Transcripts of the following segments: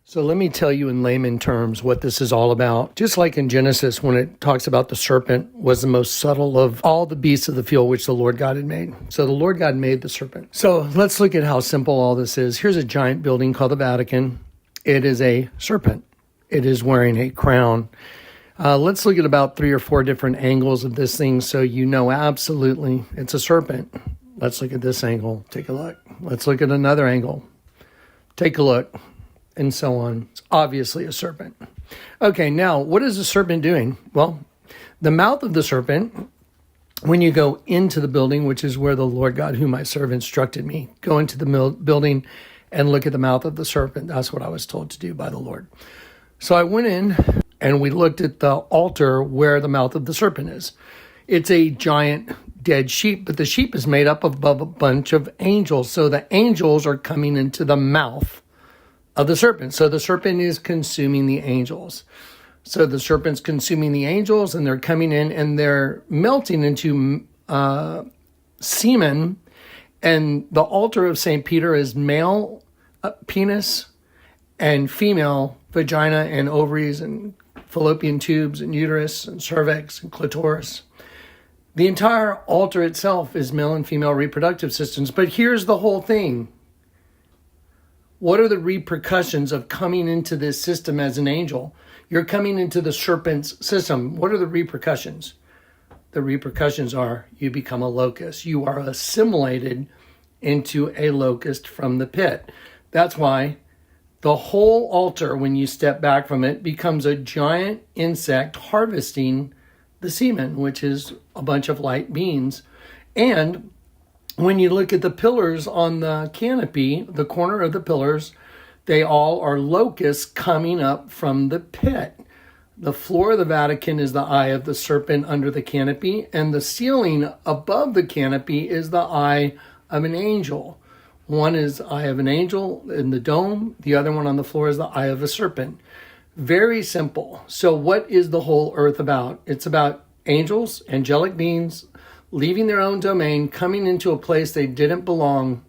So let me tell you in layman terms what this is all about. Just like in Genesis, when it talks about the serpent was the most subtle of all the beasts of the field which the Lord God had made. So the Lord God made the serpent. So let's look at how simple all this is. Here's a giant building called the Vatican. It is a serpent. It is wearing a crown. Let's look at about 3 or 4 different angles of this thing so you know absolutely it's a serpent. Let's look at this angle. Take a look. Let's look at another angle. Take a look. And so on. It's obviously a serpent. Okay, now, what is the serpent doing? Well, the mouth of the serpent, when you go into the building, which is where the Lord God, whom I serve, instructed me, go into the building and look at the mouth of the serpent. That's what I was told to do by the Lord. So I went in and we looked at the altar where the mouth of the serpent is. It's a giant dead sheep, but the sheep is made up of a bunch of angels. So the angels are coming into the mouth of the serpent. So the serpent is consuming the angels. So the serpent's consuming the angels, and they're coming in and they're melting into semen. And the altar of St. Peter is male penis and female vagina and ovaries and fallopian tubes and uterus and cervix and clitoris. The entire altar itself is male and female reproductive systems. But here's the whole thing. What are the repercussions of coming into this system as an angel? You're coming into the serpent's system. What are the repercussions? The repercussions are you become a locust. You are assimilated into a locust from the pit. That's why the whole altar, when you step back from it, becomes a giant insect harvesting the semen, which is a bunch of light beings. And when you look at the pillars on the canopy, the corner of the pillars, they all are locusts coming up from the pit. The floor of the Vatican is the eye of the serpent under the canopy, and the ceiling above the canopy is the eye of an angel. One is eye of an angel in the dome. The other one on the floor is the eye of a serpent. Very simple. So what is the whole earth about? It's about angels, angelic beings, leaving their own domain, coming into a place they didn't belong,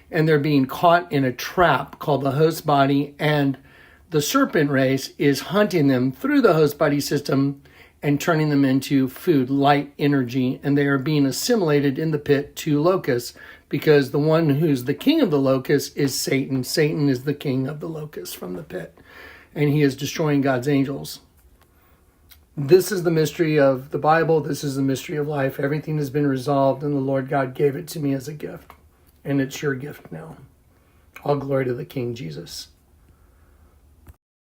and they're being caught in a trap called the host body, and the serpent race is hunting them through the host body system and turning them into food, light energy, and they are being assimilated in the pit to locusts, because the one who's the king of the locusts is Satan. Satan is the king of the locusts from the pit, and he is destroying God's angels. This is the mystery of the Bible. This is the mystery of life. Everything has been resolved, and the Lord God gave it to me as a gift. And it's your gift now. All glory to the King Jesus.